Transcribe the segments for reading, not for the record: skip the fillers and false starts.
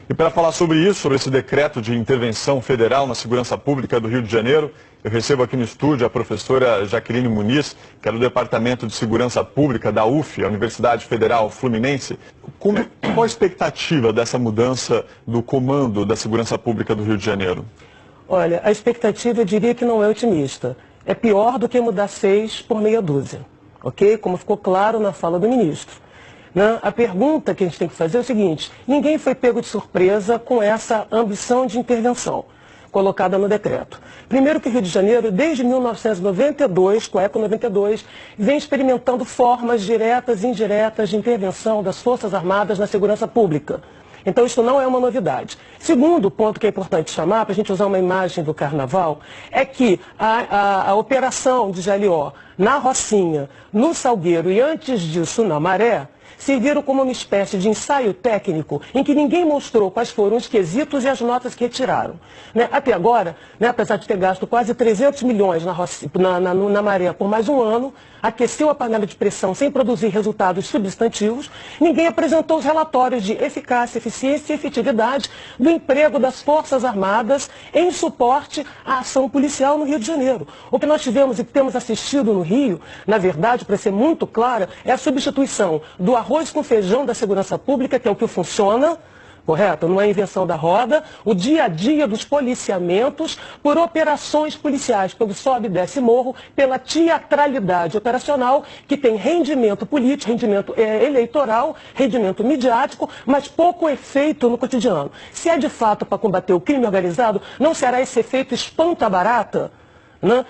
E para falar sobre isso, sobre esse decreto de intervenção federal na segurança pública do Rio de Janeiro, eu recebo aqui no estúdio a professora Jaqueline Muniz, que é do Departamento de Segurança Pública da UF, a Universidade Federal Fluminense. Qual a expectativa dessa mudança do comando da segurança pública do Rio de Janeiro? Olha, a expectativa eu diria que não é otimista. É pior do que mudar 6 por meia dúzia, ok? Como ficou claro na fala do ministro. A pergunta que a gente tem que fazer é o seguinte: ninguém foi pego de surpresa com essa ambição de intervenção colocada no decreto. Primeiro que o Rio de Janeiro, desde 1992, com a ECO 92, vem experimentando formas diretas e indiretas de intervenção das Forças Armadas na segurança pública. Então isso não é uma novidade. Segundo ponto que é importante chamar, para a gente usar uma imagem do carnaval, é que a operação de GLO na Rocinha, no Salgueiro e antes disso na Maré, serviram como uma espécie de ensaio técnico em que ninguém mostrou quais foram os quesitos e as notas que retiraram. Até agora, apesar de ter gasto quase 300 milhões na Maré por mais um ano, aqueceu a panela de pressão sem produzir resultados substantivos, ninguém apresentou os relatórios de eficácia, eficiência e efetividade do emprego das Forças Armadas em suporte à ação policial no Rio de Janeiro. O que nós tivemos e que temos assistido no Rio, na verdade, para ser muito clara, é a substituição do arroz com feijão da segurança pública, que é o que funciona, correto? Não é invenção da roda, o dia a dia dos policiamentos por operações policiais, pelo sobe e desce morro, pela teatralidade operacional, que tem rendimento político, rendimento eleitoral, rendimento midiático, mas pouco efeito no cotidiano. Se é de fato para combater o crime organizado, não será esse efeito espanta-barata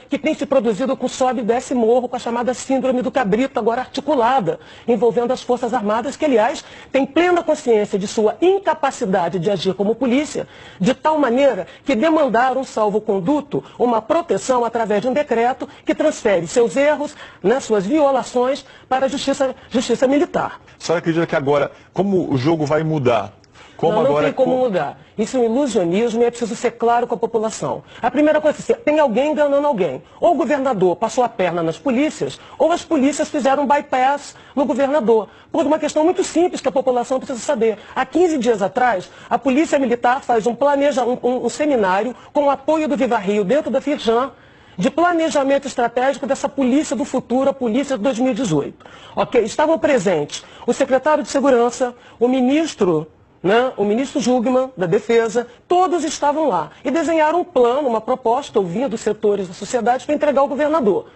que tem se produzido com sobe e desce morro, com a chamada síndrome do cabrito, agora articulada, envolvendo as Forças Armadas, que, aliás, têm plena consciência de sua incapacidade de agir como polícia, de tal maneira que demandaram, salvo-conduto, uma proteção através de um decreto que transfere seus erros, suas violações, para a justiça militar. A senhora acredita que agora, como o jogo vai mudar? Não tem como mudar. Isso é um ilusionismo e é preciso ser claro com a população. A primeira coisa é: tem alguém enganando alguém. Ou o governador passou a perna nas polícias, ou as polícias fizeram um bypass no governador. Por uma questão muito simples que a população precisa saber. Há 15 dias atrás, a Polícia Militar faz um seminário com o apoio do Viva Rio dentro da Firjan, de planejamento estratégico dessa polícia do futuro, a polícia de 2018. Ok? Estavam presentes o secretário de Segurança, o ministro Jungmann, da Defesa, todos estavam lá e desenharam um plano, uma proposta, ouvindo os setores da sociedade, para entregar ao governador.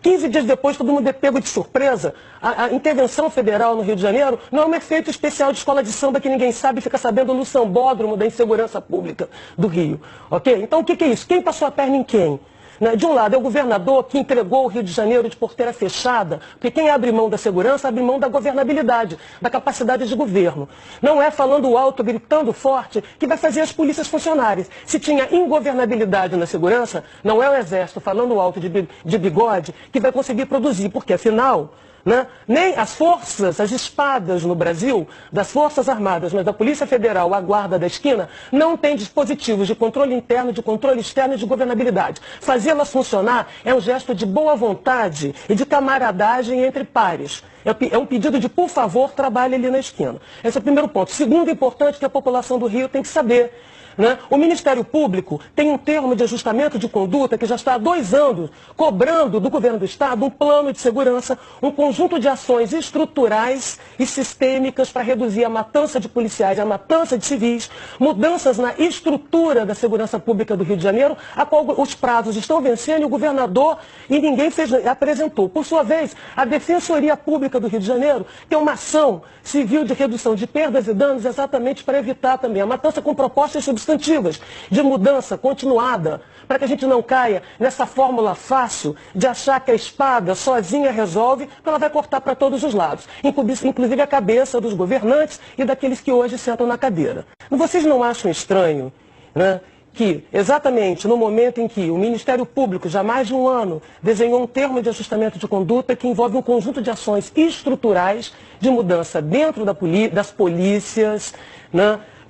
15 dias depois, todo mundo é pego de surpresa. A intervenção federal no Rio de Janeiro não é um efeito especial de escola de samba que ninguém sabe e fica sabendo no sambódromo da insegurança pública do Rio. Ok? Então o que é isso? Quem passou a perna em quem? De um lado é o governador que entregou o Rio de Janeiro de porteira fechada, porque quem abre mão da segurança abre mão da governabilidade, da capacidade de governo. Não é falando alto, gritando forte, que vai fazer as polícias funcionarem. Se tinha ingovernabilidade na segurança, não é o exército falando alto de bigode que vai conseguir produzir, porque afinal, nem as forças, as espadas no Brasil, das Forças Armadas, mas da Polícia Federal, a guarda da esquina, não tem dispositivos de controle interno, de controle externo e de governabilidade. Fazê-las funcionar é um gesto de boa vontade e de camaradagem entre pares. É um pedido de, por favor, trabalhe ali na esquina. Esse é o primeiro ponto. Segundo importante que a população do Rio tem que saber. O Ministério Público tem um termo de ajustamento de conduta que já está há 2 anos cobrando do governo do Estado um plano de segurança, um conjunto de ações estruturais e sistêmicas para reduzir a matança de policiais, a matança de civis, mudanças na estrutura da segurança pública do Rio de Janeiro, a qual os prazos estão vencendo e o governador e ninguém apresentou. Por sua vez, a Defensoria Pública do Rio de Janeiro tem uma ação civil de redução de perdas e danos exatamente para evitar também a matança com propostas substantivas de mudança continuada, para que a gente não caia nessa fórmula fácil de achar que a espada sozinha resolve, porque ela vai cortar para todos os lados, inclusive a cabeça dos governantes e daqueles que hoje sentam na cadeira. Vocês não acham estranho, que exatamente no momento em que o Ministério Público, já há mais de um ano, desenhou um termo de ajustamento de conduta que envolve um conjunto de ações estruturais de mudança dentro das polícias,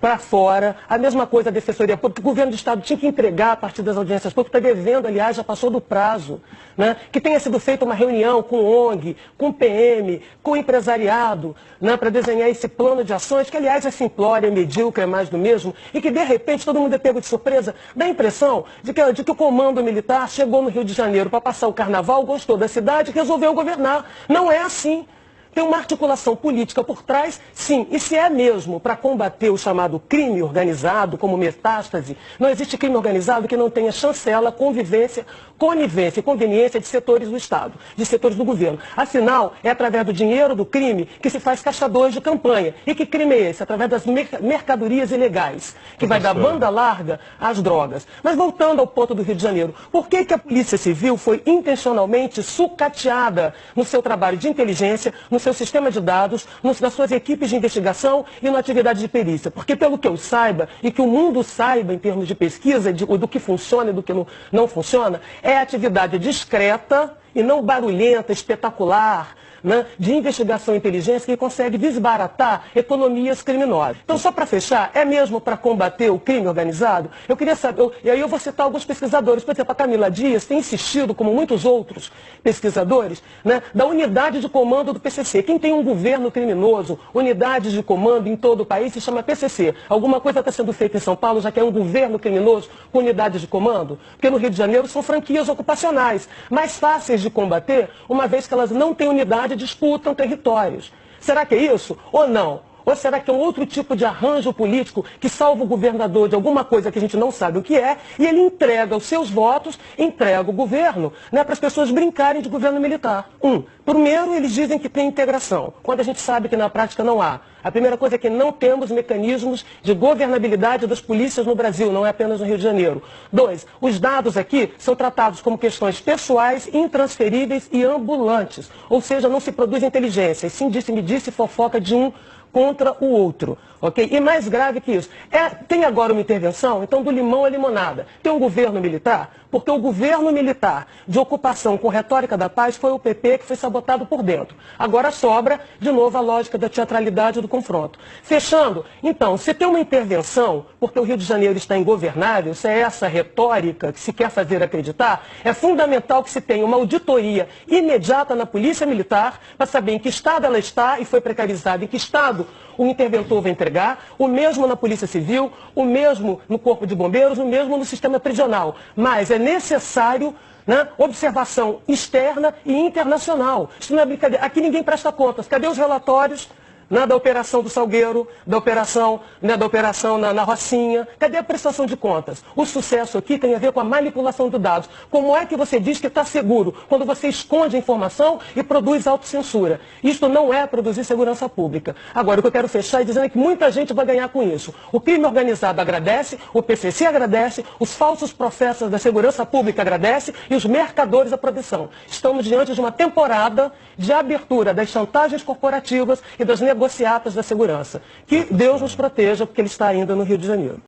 para fora, a mesma coisa a Defensoria Pública, o governo do Estado tinha que entregar a partir das audiências públicas, está devendo, aliás, já passou do prazo, né? Que tenha sido feita uma reunião com o ONG, com o PM, com o empresariado, né, para desenhar esse plano de ações, que aliás é simplório, é medíocre, é mais do mesmo, e que de repente todo mundo é pego de surpresa, dá a impressão de que o comando militar chegou no Rio de Janeiro para passar o carnaval, gostou da cidade e resolveu governar. Não é assim. Tem uma articulação política por trás, sim. E se é mesmo para combater o chamado crime organizado, como metástase, não existe crime organizado que não tenha chancela, convivência, conivência e conveniência de setores do Estado, de setores do governo. Afinal, é através do dinheiro do crime que se faz caçadores de campanha. E que crime é esse? Através das mercadorias ilegais, que vai dar banda larga às drogas. Mas voltando ao ponto do Rio de Janeiro, por que a Polícia Civil foi intencionalmente sucateada no seu trabalho de inteligência, no seu sistema de dados, nas suas equipes de investigação e na atividade de perícia? Porque, pelo que eu saiba, e que o mundo saiba em termos de pesquisa, do que funciona e do que não funciona, é atividade discreta e não barulhenta, espetacular, né, de investigação e inteligência que consegue desbaratar economias criminosas. Então, só para fechar, é mesmo para combater o crime organizado? Eu queria saber, e aí eu vou citar alguns pesquisadores, por exemplo, a Camila Dias tem insistido, como muitos outros pesquisadores, né, da unidade de comando do PCC. Quem tem um governo criminoso, unidade de comando em todo o país, se chama PCC. Alguma coisa está sendo feita em São Paulo, já que é um governo criminoso com unidade de comando? Porque no Rio de Janeiro são franquias ocupacionais, mais fáceis de combater, uma vez que elas não têm unidade, disputam territórios. Será que é isso ou não? Ou será que é um outro tipo de arranjo político que salva o governador de alguma coisa que a gente não sabe o que é e ele entrega os seus votos, entrega o governo, né, para as pessoas brincarem de governo militar? Primeiro, eles dizem que tem integração, quando a gente sabe que na prática não há. A primeira coisa é que não temos mecanismos de governabilidade das polícias no Brasil, não é apenas no Rio de Janeiro. 2, os dados aqui são tratados como questões pessoais, intransferíveis e ambulantes. Ou seja, não se produz inteligência, e sim disse-me-disse fofoca de um contra o outro, ok? E mais grave que isso, tem agora uma intervenção, então do limão à limonada. Tem um governo militar, porque o governo militar de ocupação com retórica da paz foi o PP que foi sabotado por dentro. Agora sobra, de novo, a lógica da teatralidade do confronto. Fechando, então, se tem uma intervenção, porque o Rio de Janeiro está ingovernável, se é essa retórica que se quer fazer acreditar, é fundamental que se tenha uma auditoria imediata na Polícia Militar para saber em que estado ela está e foi precarizada, em que estado o interventor vai entregar, o mesmo na Polícia Civil, o mesmo no Corpo de Bombeiros, o mesmo no sistema prisional. Mas é necessário, né, observação externa e internacional. Isso não é brincadeira. Aqui ninguém presta contas. Cadê os relatórios, né, da operação do Salgueiro, da operação na Rocinha? Cadê a prestação de contas? O sucesso aqui tem a ver com a manipulação de dados. Como é que você diz que está seguro quando você esconde a informação e produz autocensura? Isto não é produzir segurança pública. Agora, o que eu quero fechar é dizendo que muita gente vai ganhar com isso. O crime organizado agradece, o PCC agradece, os falsos profetas da segurança pública agradecem e os mercadores da produção. Estamos diante de uma temporada de abertura das chantagens corporativas e das negociatas da segurança. Que Deus nos proteja, porque ele está ainda no Rio de Janeiro.